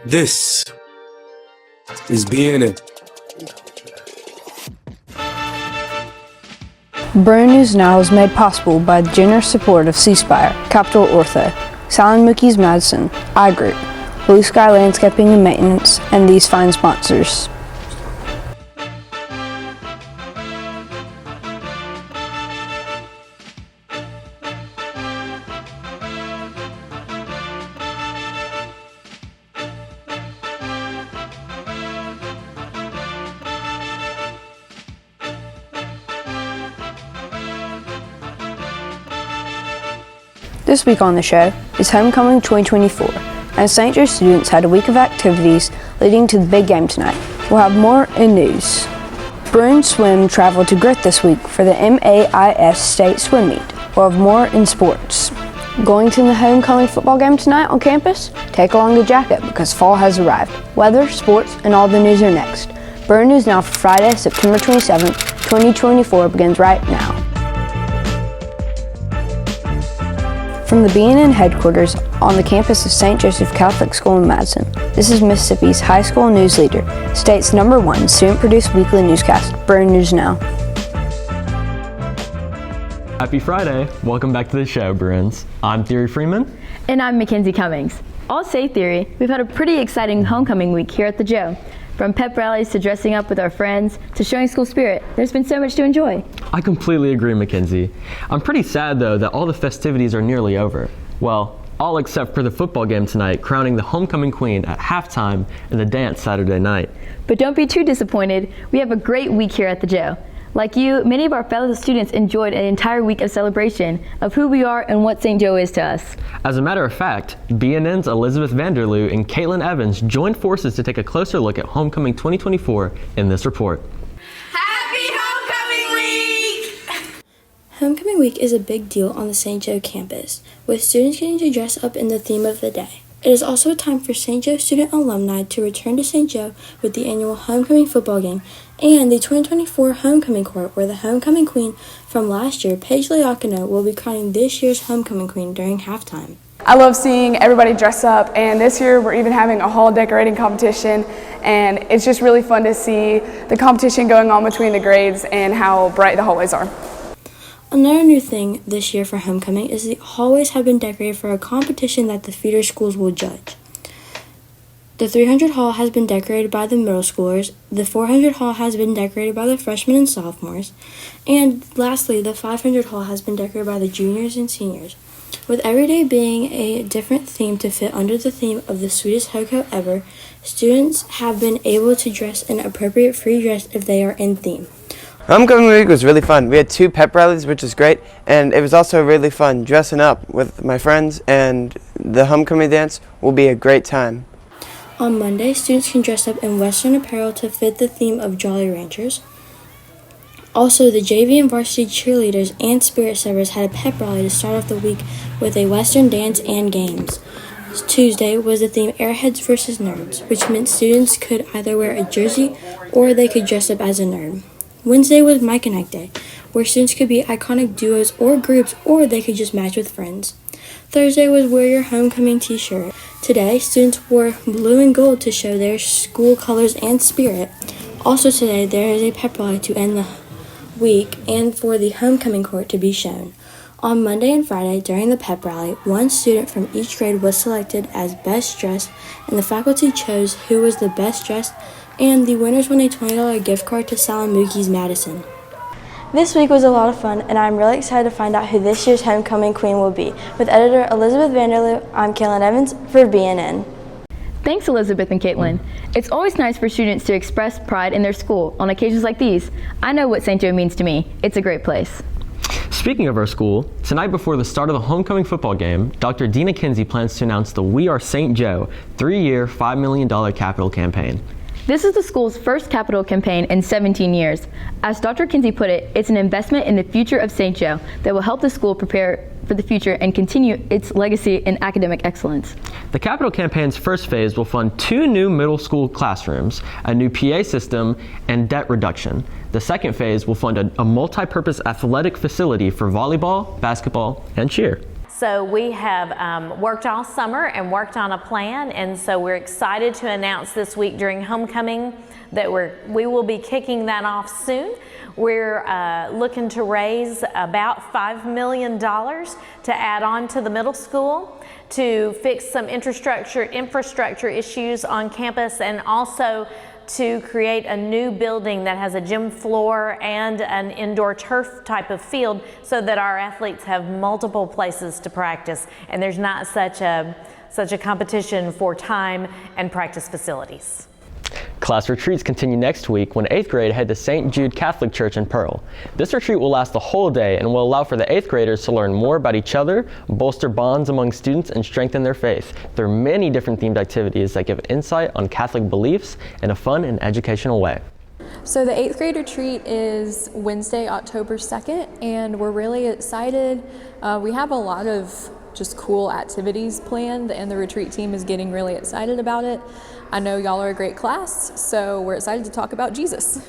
This is BNN. Bruin News Now is made possible by the generous support of C Spire, Capital Ortho, Silent Mookie's Madison, iGroup, Blue Sky Landscaping and Maintenance, and these fine sponsors. This week on the show is Homecoming 2024, and St. Joe students had a week of activities leading to the big game tonight. We'll have more in news. Bruin Swim traveled to Grit this week for the MAIS State Swim Meet. We'll have more in sports. Going to the homecoming football game tonight on campus? Take along the jacket because fall has arrived. Weather, sports, and all the news are next. Bruin News Now for Friday, September 27th, 2024 begins right now. From the BNN headquarters on the campus of St. Joseph Catholic School in Madison, this is Mississippi's high school news leader, state's #1 student-produced weekly newscast, Bruin News Now. Happy Friday. Welcome back to the show, Bruins. I'm Theory Freeman. And I'm Mackenzie Cummings. All say Theory, we've had a pretty exciting homecoming week here at the Joe. From pep rallies to dressing up with our friends to showing school spirit, there's been so much to enjoy. I completely agree, Mackenzie. I'm pretty sad, though, that all the festivities are nearly over. Well, all except for the football game tonight, crowning the homecoming queen at halftime and the dance Saturday night. But don't be too disappointed. We have a great week here at the Joe. Like you, many of our fellow students enjoyed an entire week of celebration of who we are and what St. Joe is to us. As a matter of fact, BNN's Elizabeth Vanderloo and Caitlin Evans joined forces to take a closer look at Homecoming 2024 in this report. Happy Homecoming Week! Homecoming Week is a big deal on the St. Joe campus, with students getting to dress up in the theme of the day. It is also a time for St. Joe student alumni to return to St. Joe with the annual homecoming football game and the 2024 homecoming court, where the homecoming queen from last year, Paige Liakino, will be crowning this year's homecoming queen during halftime. I love seeing everybody dress up, and this year we're even having a hall decorating competition, and it's just really fun to see the competition going on between the grades and how bright the hallways are. Another new thing this year for homecoming is the hallways have been decorated for a competition that the feeder schools will judge. The 300 hall has been decorated by the middle schoolers, the 400 hall has been decorated by the freshmen and sophomores, and lastly, the 500 hall has been decorated by the juniors and seniors. With every day being a different theme to fit under the theme of the sweetest HOCO ever, students have been able to dress in appropriate free dress if they are in theme. Homecoming week was really fun. We had 2 pep rallies, which was great, and it was also really fun dressing up with my friends, and the homecoming dance will be a great time. On Monday, students can dress up in Western apparel to fit the theme of Jolly Ranchers. Also, the JV and varsity cheerleaders and Spirit Servers had a pep rally to start off the week with a Western dance and games. Tuesday was the theme Airheads vs. Nerds, which meant students could either wear a jersey or they could dress up as a nerd. Wednesday was My Connect Day, where students could be iconic duos or groups, or they could just match with friends. Thursday was Wear Your Homecoming t-shirt. Today, students wore blue and gold to show their school colors and spirit. Also today, there is a pep rally to end the week and for the homecoming court to be shown. On Monday and Friday, during the pep rally, one student from each grade was selected as best dressed, and the faculty chose who was the best dressed, and the winners won a $20 gift card to Silent Mookie's Madison. This week was a lot of fun, and I'm really excited to find out who this year's homecoming queen will be. With editor Elizabeth Vanderloo, I'm Caitlin Evans for BNN. Thanks, Elizabeth and Caitlin. It's always nice for students to express pride in their school on occasions like these. I know what St. Joe means to me. It's a great place. Speaking of our school, tonight before the start of the homecoming football game, Dr. Dina Kinsey plans to announce the We Are St. Joe 3-year, $5 million capital campaign. This is the school's first capital campaign in 17 years. As Dr. Kinsey put it, it's an investment in the future of St. Joe that will help the school prepare for the future and continue its legacy in academic excellence. The capital campaign's first phase will fund 2 new middle school classrooms, a new PA system, and debt reduction. The second phase will fund a multi-purpose athletic facility for volleyball, basketball, and cheer. So we have worked all summer and worked on a plan, and so we're excited to announce this week during homecoming that we will be kicking that off soon. We're looking to raise about $5 million to add on to the middle school to fix some infrastructure issues on campus, and also to create a new building that has a gym floor and an indoor turf type of field so that our athletes have multiple places to practice and there's not such a competition for time and practice facilities. Class retreats continue next week when 8th grade head to St. Jude Catholic Church in Pearl. This retreat will last the whole day and will allow for the 8th graders to learn more about each other, bolster bonds among students, and strengthen their faith. There are many different themed activities that give insight on Catholic beliefs in a fun and educational way. So the 8th grade retreat is Wednesday, October 2nd, and we're really excited. We have a lot of just cool activities planned, and the retreat team is getting really excited about it. I know y'all are a great class, so we're excited to talk about Jesus.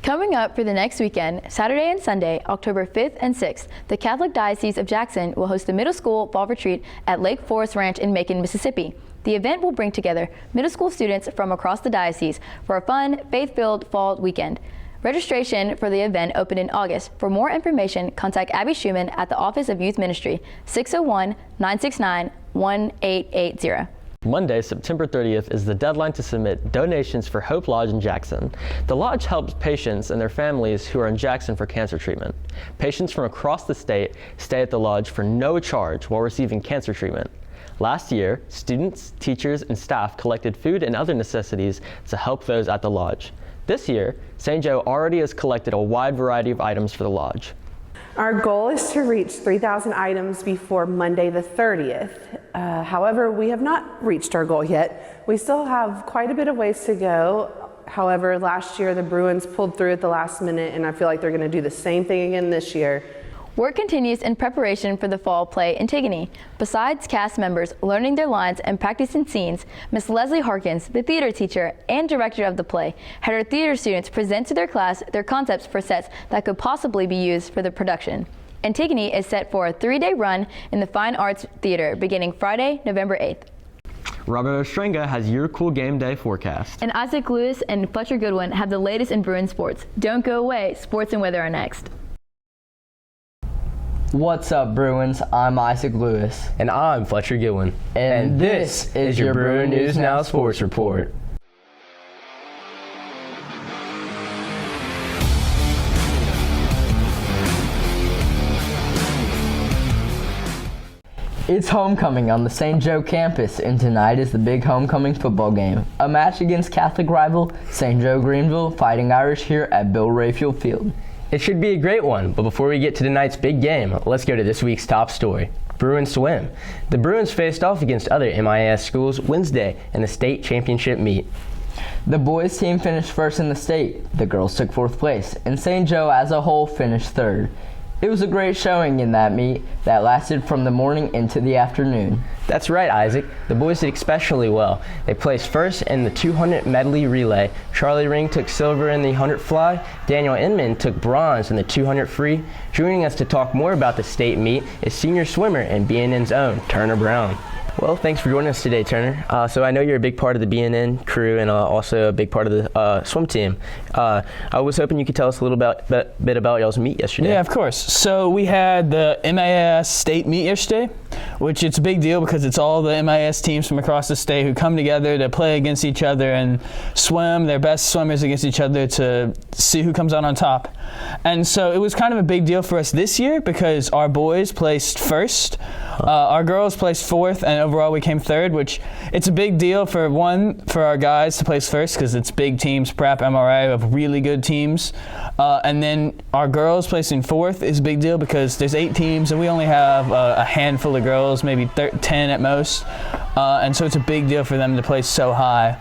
Coming up for the next weekend, Saturday and Sunday, October 5th and 6th, the Catholic Diocese of Jackson will host a middle school fall retreat at Lake Forest Ranch in Macon, Mississippi. The event will bring together middle school students from across the diocese for a fun, faith-filled fall weekend. Registration for the event opened in August. For more information, contact Abby Schumann at the Office of Youth Ministry, 601-969-1880. Monday, September 30th is the deadline to submit donations for Hope Lodge in Jackson. The lodge helps patients and their families who are in Jackson for cancer treatment. Patients from across the state stay at the lodge for no charge while receiving cancer treatment. Last year, students, teachers, and staff collected food and other necessities to help those at the lodge. This year, St. Joe already has collected a wide variety of items for the lodge. Our goal is to reach 3,000 items before Monday the 30th. However, we have not reached our goal yet. We still have quite a bit of ways to go. However, last year the Bruins pulled through at the last minute, and I feel like they're going to do the same thing again this year. Work continues in preparation for the fall play Antigone. Besides cast members learning their lines and practicing scenes, Miss Leslie Harkins, the theater teacher and director of the play, had her theater students present to their class their concepts for sets that could possibly be used for the production. Antigone is set for a 3-day run in the Fine Arts Theater beginning Friday, November 8th. Robert Ostrenga has your cool game day forecast. And Isaac Lewis and Fletcher Goodwin have the latest in Bruin sports. Don't go away, sports and weather are next. What's up, Bruins? I'm Isaac Lewis. And I'm Fletcher Goodwin. And this is your Bruin News Now Sports Report. It's homecoming on the St. Joe campus, and tonight is the big homecoming football game. A match against Catholic rival St. Joe Greenville Fighting Irish here at Bill Rayfield Field. It should be a great one, but before we get to tonight's big game, let's go to this week's top story. Bruin swim. The Bruins faced off against other MIS schools Wednesday in the state championship meet. The boys team finished first in the state. The girls took fourth place, and St. Joe as a whole finished third. It was a great showing in that meet that lasted from the morning into the afternoon. That's right, Isaac. The boys did especially well. They placed first in the 200 medley relay. Charlie Ring took silver in the 100 fly. Daniel Inman took bronze in the 200 free. Joining us to talk more about the state meet is senior swimmer and BNN's own Turner Brown. Well, thanks for joining us today, Turner. So I know you're a big part of the BNN crew and also a big part of the swim team. I was hoping you could tell us a little bit about y'all's meet yesterday. Yeah, of course. So we had the MIS state meet yesterday, which it's a big deal because it's all the MIS teams from across the state who come together to play against each other and swim their best swimmers against each other to see who comes out on top. And so it was kind of a big deal for us this year because our boys placed first, our girls placed fourth, and overall we came third, which it's a big deal for our guys to place first because it's big teams, prep, MRA, of really good teams. And then our girls placing fourth is a big deal because there's 8 teams and we only have a handful of girls, maybe 10 at most. And so it's a big deal for them to place so high.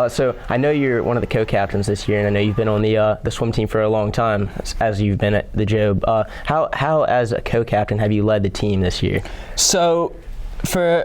So I know you're one of the co-captains this year, and I know you've been on the swim team for a long time, as you've been at the Job. How as a co-captain, have you led the team this year? So for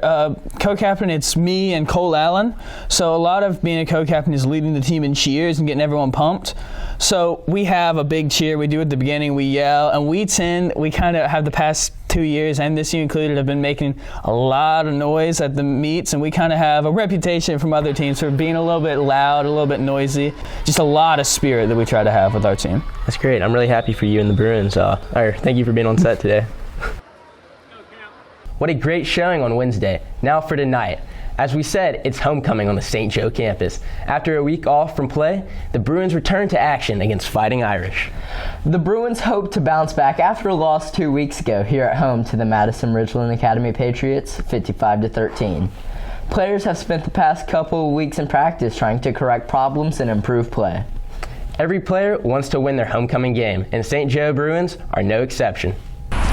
co-captain, it's me and Cole Allen. So a lot of being a co-captain is leading the team in cheers and getting everyone pumped. So we have a big cheer we do at the beginning. We yell, and we kind of have the past 2 years, and this year included, have been making a lot of noise at the meets, and we kind of have a reputation from other teams for being a little bit loud, a little bit noisy, just a lot of spirit that we try to have with our team. That's great. I'm really happy for you and the Bruins. Thank you for being on set today. What a great showing on Wednesday. Now for tonight. As we said, it's homecoming on the St. Joe campus. After a week off from play, the Bruins return to action against Fighting Irish. The Bruins hope to bounce back after a loss 2 weeks ago here at home to the Madison Ridgeland Academy Patriots, 55-13. Players have spent the past couple of weeks in practice trying to correct problems and improve play. Every player wants to win their homecoming game, and St. Joe Bruins are no exception.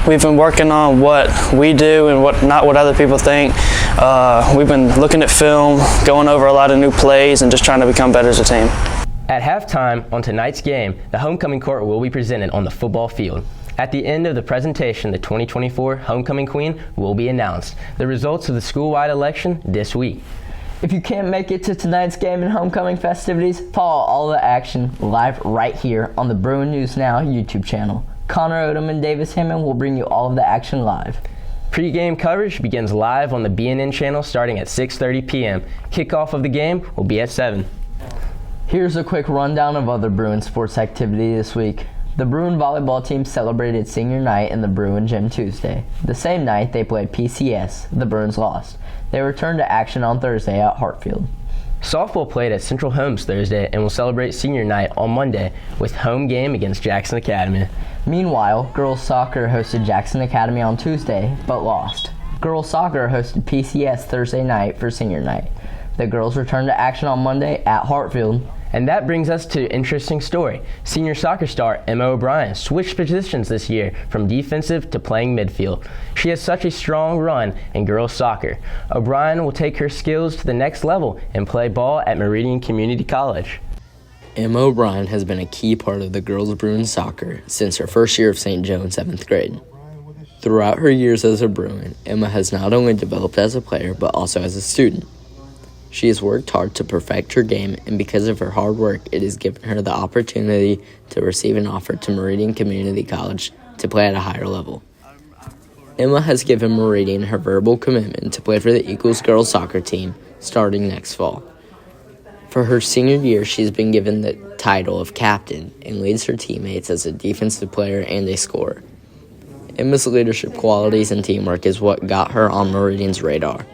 We've been working on what we do and not what other people think. We've been looking at film, going over a lot of new plays, and just trying to become better as a team. At halftime on tonight's game, the homecoming court will be presented on the football field. At the end of the presentation, the 2024 homecoming queen will be announced. The results of the school-wide election this week. If you can't make it to tonight's game and homecoming festivities, follow all the action live right here on the Bruin News Now YouTube channel. Connor Odom and Davis Hammond will bring you all of the action live. Pre-game coverage begins live on the BNN channel starting at 6:30 p.m. Kickoff of the game will be at 7. Here's a quick rundown of other Bruin sports activity this week. The Bruin volleyball team celebrated senior night in the Bruin gym Tuesday. The same night they played PCS. The Bruins lost. They returned to action on Thursday at Hartfield. Softball played at Central Homes Thursday and will celebrate senior night on Monday with home game against Jackson Academy. Meanwhile, girls soccer hosted Jackson Academy on Tuesday, but lost. Girls soccer hosted PCS Thursday night for senior night. The girls returned to action on Monday at Hartfield. And that brings us to an interesting story. Senior soccer star Emma O'Brien switched positions this year from defensive to playing midfield. She has such a strong run in girls soccer. O'Brien will take her skills to the next level and play ball at Meridian Community College. Emma O'Brien has been a key part of the girls' Bruin soccer since her first year of St. Joe in 7th grade. Throughout her years as a Bruin, Emma has not only developed as a player but also as a student. She has worked hard to perfect her game, and because of her hard work, it has given her the opportunity to receive an offer to Meridian Community College to play at a higher level. Emma has given Meridian her verbal commitment to play for the Eagles girls soccer team starting next fall. For her senior year, she has been given the title of captain and leads her teammates as a defensive player and a scorer. Emma's leadership qualities and teamwork is what got her on Meridian's radar.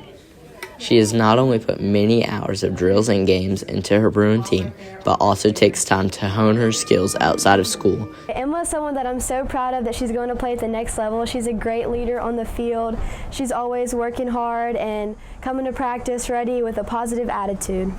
She has not only put many hours of drills and games into her Bruin team, but also takes time to hone her skills outside of school. Emma's someone that I'm so proud of that she's going to play at the next level. She's a great leader on the field. She's always working hard and coming to practice ready with a positive attitude.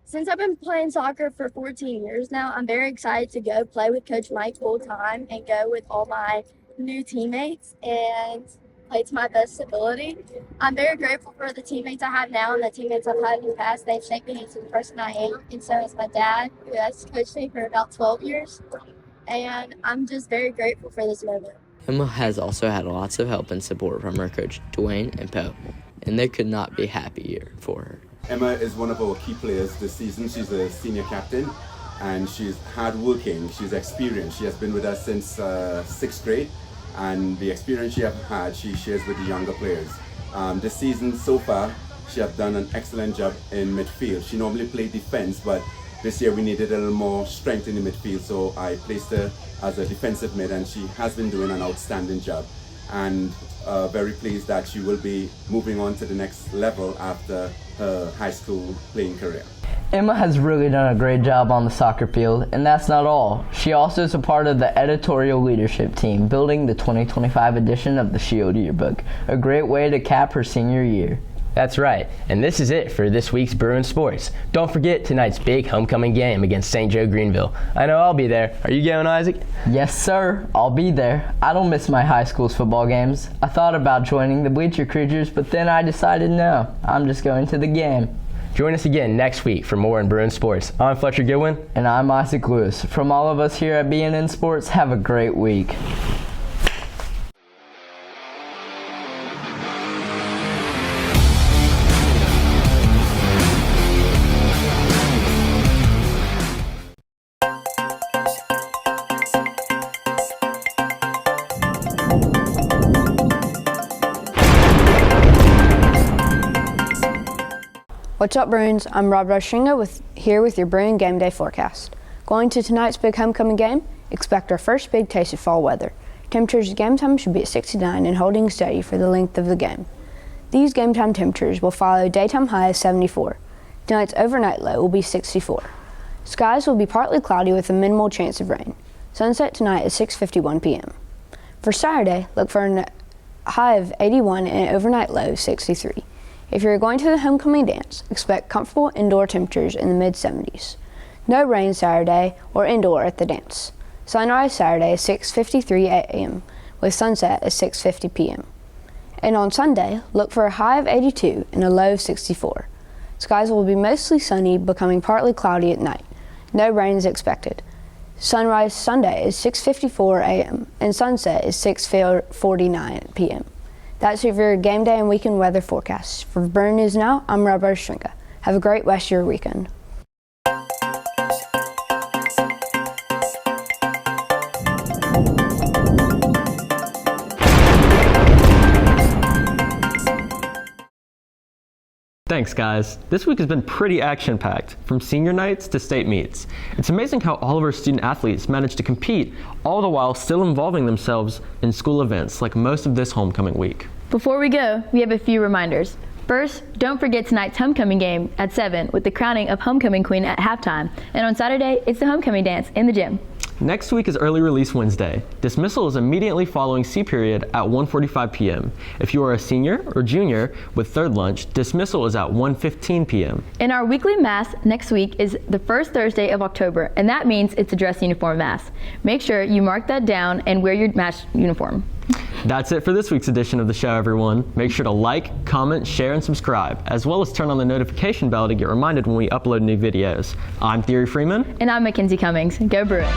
Since I've been playing soccer for 14 years now, I'm very excited to go play with Coach Mike full time and go with all my new teammates and play to my best ability. I'm very grateful for the teammates I have now and the teammates I've had in the past. They've shaped me into the person I am, and so has my dad, who has coached me for about 12 years. And I'm just very grateful for this moment. Emma has also had lots of help and support from her coach, Dwayne and Poe, and they could not be happier for her. Emma is one of our key players this season. She's a senior captain, and she's hardworking, she's experienced. She has been with us since 6th grade. And the experience she has had, she shares with the younger players. This season so far, she has done an excellent job in midfield. She normally played defense, but this year we needed a little more strength in the midfield, so I placed her as a defensive mid, and she has been doing an outstanding job. And very pleased that she will be moving on to the next level after her high school playing career. Emma has really done a great job on the soccer field, and that's not all. She also is a part of the editorial leadership team, building the 2025 edition of the Shield Yearbook, a great way to cap her senior year. That's right, and this is it for this week's Bruin Sports. Don't forget tonight's big homecoming game against St. Joe Greenville. I know I'll be there. Are you going, Isaac? Yes, sir. I'll be there. I don't miss my high school's football games. I thought about joining the Bleacher Creatures, but then I decided no. I'm just going to the game. Join us again next week for more in Bruin Sports. I'm Fletcher Goodwin. And I'm Isaac Lewis. From all of us here at BNN Sports, have a great week. What's up, Bruins? I'm Rob Roshinga here with your Bruin Game Day forecast. Going to tonight's big homecoming game, expect our first big taste of fall weather. Temperatures at game time should be at 69 and holding steady for the length of the game. These game time temperatures will follow a daytime high of 74. Tonight's overnight low will be 64. Skies will be partly cloudy with a minimal chance of rain. Sunset tonight is 6:51 p.m. For Saturday, look for a high of 81 and an overnight low of 63. If you're going to the homecoming dance, expect comfortable indoor temperatures in the mid-70s. No rain Saturday or indoor at the dance. Sunrise Saturday is 6:53 a.m. with sunset at 6:50 p.m. And on Sunday, look for a high of 82 and a low of 64. Skies will be mostly sunny, becoming partly cloudy at night. No rain is expected. Sunrise Sunday is 6:54 a.m. and sunset is 6:49 p.m. That's your game day and weekend weather forecast. For Bruin News Now, I'm Rob Roshinga. Have a great rest of your weekend. Thanks, guys. This week has been pretty action-packed, from senior nights to state meets. It's amazing how all of our student athletes manage to compete, all the while still involving themselves in school events like most of this homecoming week. Before we go, we have a few reminders. First, don't forget tonight's homecoming game at 7 with the crowning of homecoming queen at halftime. And on Saturday, it's the homecoming dance in the gym. Next week is Early Release Wednesday. Dismissal is immediately following C period at 1:45 p.m. If you are a senior or junior with third lunch, dismissal is at 1:15 p.m. And our weekly mass next week is the first Thursday of October, and that means it's a dress uniform mass. Make sure you mark that down and wear your matched uniform. That's it for this week's edition of the show, everyone. Make sure to like, comment, share, and subscribe, as well as turn on the notification bell to get reminded when we upload new videos. I'm Theory Freeman. And I'm Mackenzie Cummings. Go Bruins.